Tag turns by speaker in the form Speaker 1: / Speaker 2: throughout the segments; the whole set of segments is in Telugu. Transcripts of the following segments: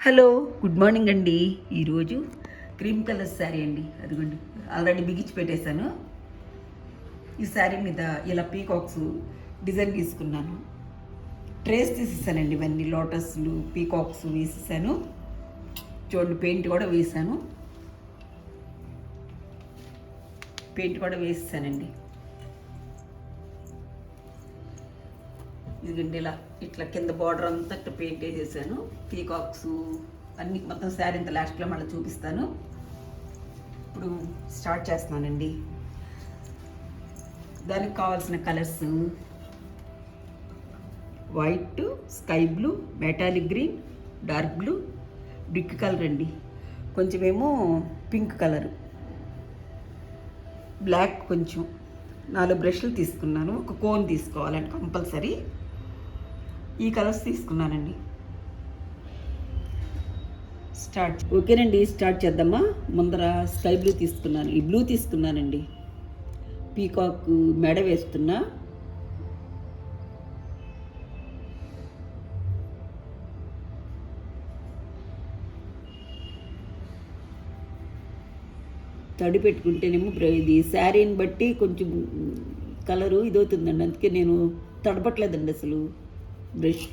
Speaker 1: హలో, గుడ్ మార్నింగ్ అండి. ఈరోజు క్రీమ్ కలర్ శారీ అండి. అదిగోండి, ఆల్రెడీ బిగించి పెట్టేశాను. ఈ శారీ మీద ఇలా పీకాక్స్ డిజైన్ తీసుకున్నాను. ట్రేస్ తీసేసానండి. ఇవన్నీ లోటస్లు పీకాక్స్ వేసేసాను. చూడండి, పెయింట్ కూడా వేసేసానండి. ఇదిగండి, ఇట్లా కింద బార్డర్ అంతా ఇట్లా పెయింట్ వేసేసాను. పీకాక్స్ అన్ని మొత్తం శారీ ఇంత లాస్ట్లో మళ్ళీ చూపిస్తాను. ఇప్పుడు స్టార్ట్ చేస్తున్నానండి. దానికి కావాల్సిన colours white, sky blue, metallic green, dark blue, brick colour అండి, కొంచెమేమో పింక్ కలరు, బ్లాక్, కొంచెం 4 బ్రష్లు తీసుకున్నాను. ఒక కోన్ తీసుకోవాలండి కంపల్సరీ. ఈ కలర్స్ తీసుకున్నానండి. ఓకేనండి, స్టార్ట్ చేద్దామా. ముందర స్కై బ్లూ తీసుకున్నాను, ఈ బ్లూ తీసుకున్నానండి. పీకాక్ మెడ వేస్తున్నా. తడి పెట్టుకుంటేనేమో ఇది శారీని బట్టి కొంచెం కలరు ఇదవుతుందండి. అందుకే నేను తడపట్లేదండి అసలు బ్రష్.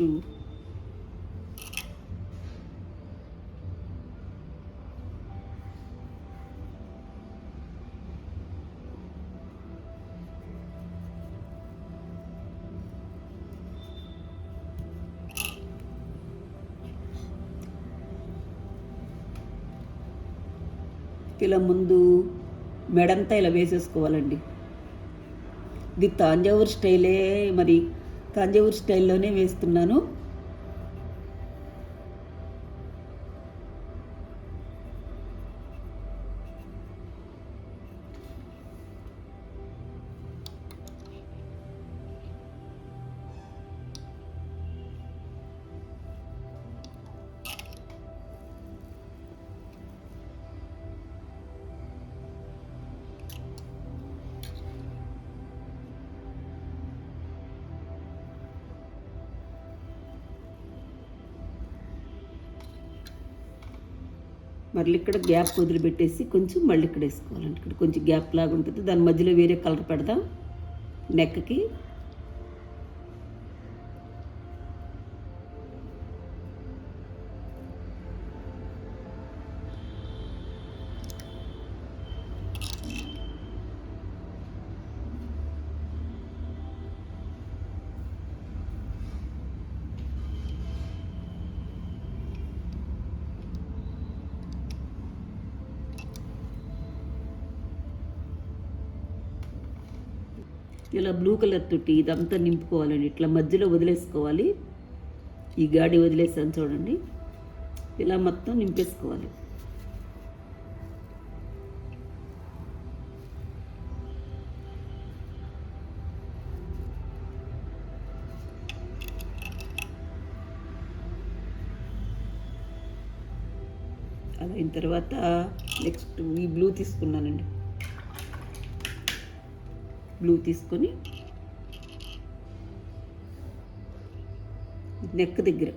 Speaker 1: ఇలా ముందు మెడంతా ఇలా వేసేసుకోవాలండి. ఇది తాంజావూర్ స్టైలే, మరి తాంజావూర్ స్టైల్లోనే వేస్తున్నాను. మళ్ళీ ఇక్కడ గ్యాప్ వదిలిపెట్టేసి కొంచెం మళ్ళీ ఇక్కడ వేసుకోవాలండి. ఇక్కడ కొంచెం గ్యాప్ లాగా ఉంటుంది, దాని మధ్యలో వేరే కలర్ పెడదాం నెక్కి. ఇలా బ్లూ కలర్ తోటి ఇదంతా నింపుకోవాలండి. ఇట్లా మధ్యలో వదిలేసుకోవాలి. ఈ గాడి వదిలేసాను చూడండి, ఇలా మొత్తం నింపేసుకోవాలి. అలా అయిన తర్వాత నెక్స్ట్ ఈ బ్లూ తీసుకున్నానండి. బ్లూ తీసుకొని నెక్ దగ్గర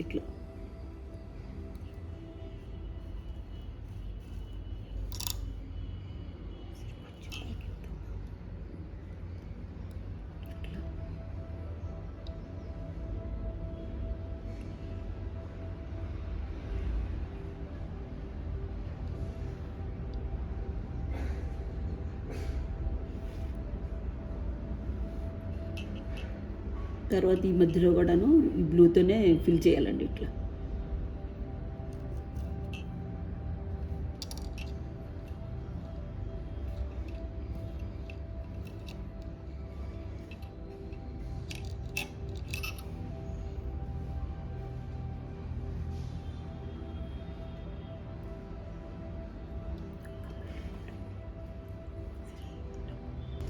Speaker 1: ఇట్లా తర్వాత ఈ మధ్యలో కూడాను ఈ బ్లూతోనే ఫిల్ చేయాలండి. ఇట్లా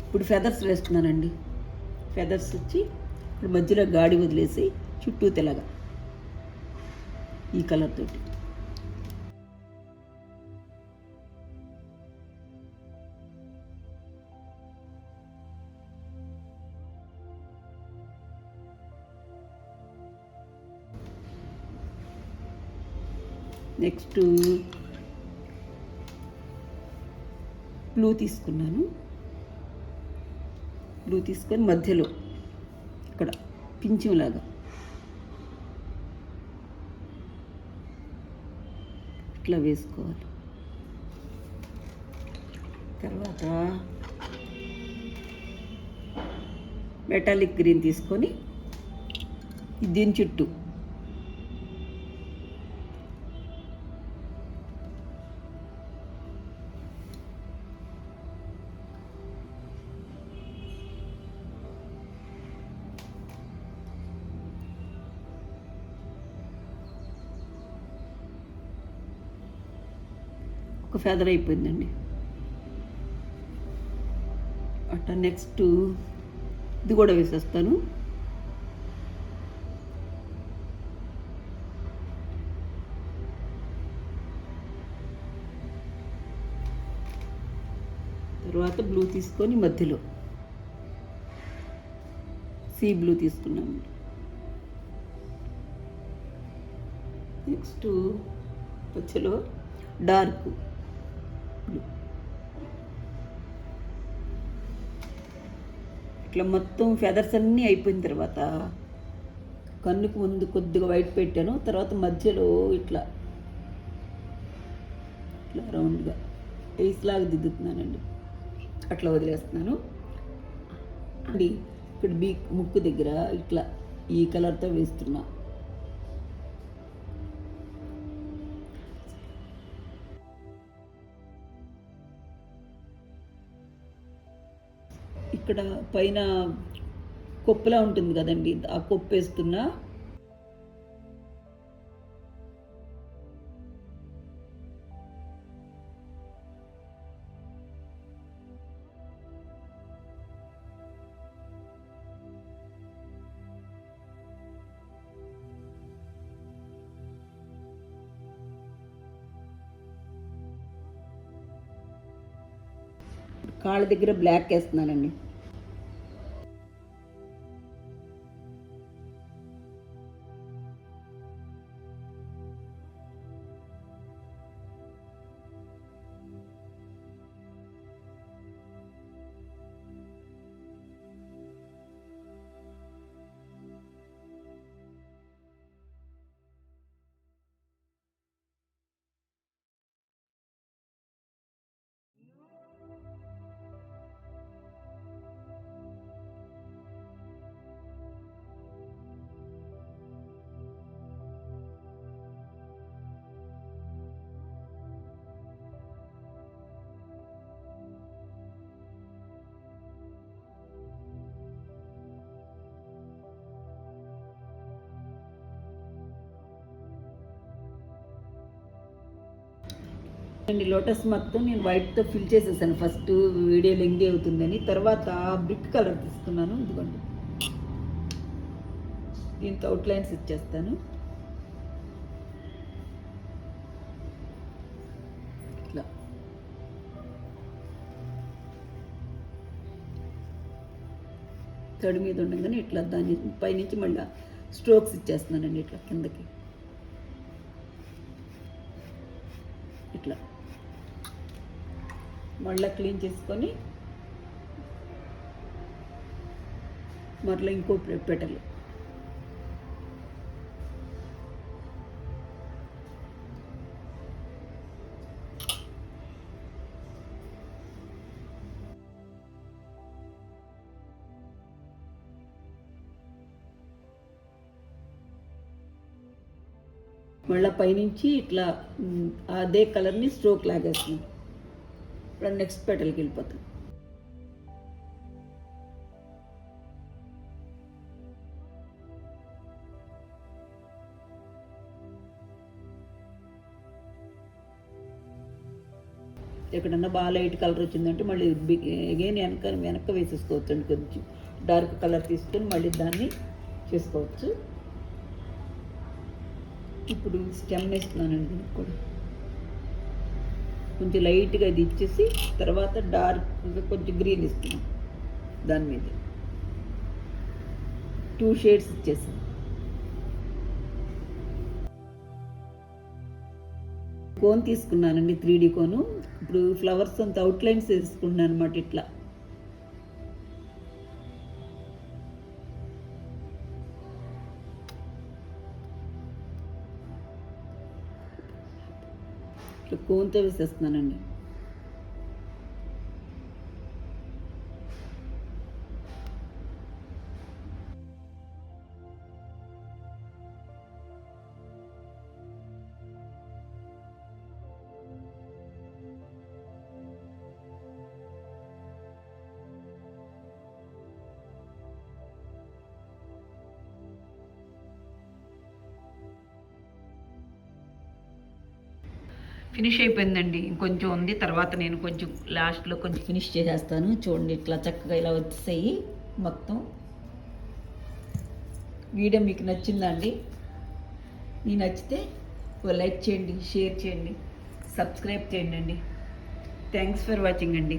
Speaker 1: ఇప్పుడు ఫెదర్స్ వేస్తున్నానండి. ఫెదర్స్ వచ్చి ఇప్పుడు మధ్యలో గాడి వదిలేసి చుట్టూ తెల్లగా ఈ కలర్ తోటి నెక్స్ట్ బ్లూ తీసుకున్నాను. బ్లూ తీసుకొని మధ్యలో ఇక్కడ పింఛంలాగా ఇట్లా వేసుకోవాలి. తర్వాత మెటాలిక్ గ్రీన్ తీసుకొని దీని చుట్టూ ఒక ఫెదర్ అయిపోయిందండి. అట్లా నెక్స్ట్ ఇది కూడా వేసేస్తాను. తర్వాత బ్లూ తీసుకొని మధ్యలో సీ బ్లూ తీసుకున్నాము. నెక్స్ట్ మధ్యలో డార్క్ బ్లూ. ఇట్లా మొత్తం ఫెదర్స్ అన్నీ అయిపోయిన తర్వాత కన్నుకు ముందు కొద్దిగా వైట్ పెట్టాను. తర్వాత మధ్యలో ఇట్లా ఇట్లా రౌండ్గా లాగా దిద్దుతున్నానండి. అట్లా వదిలేస్తున్నాను అండి. ఇక్కడ ముక్కు దగ్గర ఇట్లా ఈ కలర్తో వేస్తున్నా. ఇక్కడ పైన కొప్పులా ఉంటుంది కదండి, ఆ కొప్పు వేస్తున్నా. కాళ్ళ దగ్గర బ్లాక్ వేస్తున్నానండి. అండి లోటస్ మొత్తం నేను వైట్తో ఫిల్ చేసేసాను. ఫస్ట్ వీడియో లెంగ్తీ అవుతుందని. తర్వాత బ్రిక్ కలర్ తీసుకున్నాను. ఇదిగోండి, దీంతో అవుట్లైన్స్ ఇచ్చేస్తాను. ఇట్లా తడి మీద ఉండగానే ఇట్లా దాని పైనుంచి మళ్ళీ స్ట్రోక్స్ ఇచ్చేస్తున్నానండి. ఇట్లా కిందకి ఇట్లా మళ్ళీ క్లీన్ చేసుకొని మరలా ఇంకో పెటలు మళ్ళీ పైనుంచి ఇట్లా అదే కలర్ని స్ట్రోక్ లాగేస్తుంది. ఇప్పుడు నెక్స్ట్ పెటల్కి వెళ్ళిపోతాం. ఎక్కడన్నా బాగా లైట్ కలర్ వచ్చిందంటే మళ్ళీ అగైన్ వెనక వేసేసుకోవచ్చు అండి. కొంచెం డార్క్ కలర్ తీసుకొని మళ్ళీ దాన్ని చేసుకోవచ్చు. ఇప్పుడు స్టెమ్ వేస్తున్నానండి. దీనికి కూడా కొంచెం లైట్గా ఇది ఇచ్చేసి తర్వాత డార్క్గా కొంచెం గ్రీన్ ఇస్తున్నాం. దాని మీద 2 షేడ్స్ ఇచ్చేసాం. కోన్ తీసుకున్నానండి, 3D కోను. ఇప్పుడు ఫ్లవర్స్ అంతా అవుట్లైన్స్ వేసుకున్నాను అనమాట ఇట్లా. ఇట్లా కోన్తో వేసేస్తున్నానండి. ఫినిష్ అయిపోయిందండి, ఇంకొంచెం ఉంది. తర్వాత నేను కొంచెం లాస్ట్లో కొంచెం ఫినిష్ చేసేస్తాను. చూడండి ఇట్లా చక్కగా ఇలా వచ్చేసాయి మొత్తం. వీడియో మీకు నచ్చిందండి? మీకు నచ్చితే ఓ లైక్ చేయండి, షేర్ చేయండి, సబ్స్క్రైబ్ చేయండి అండి. థ్యాంక్స్ ఫర్ వాచింగ్ అండి.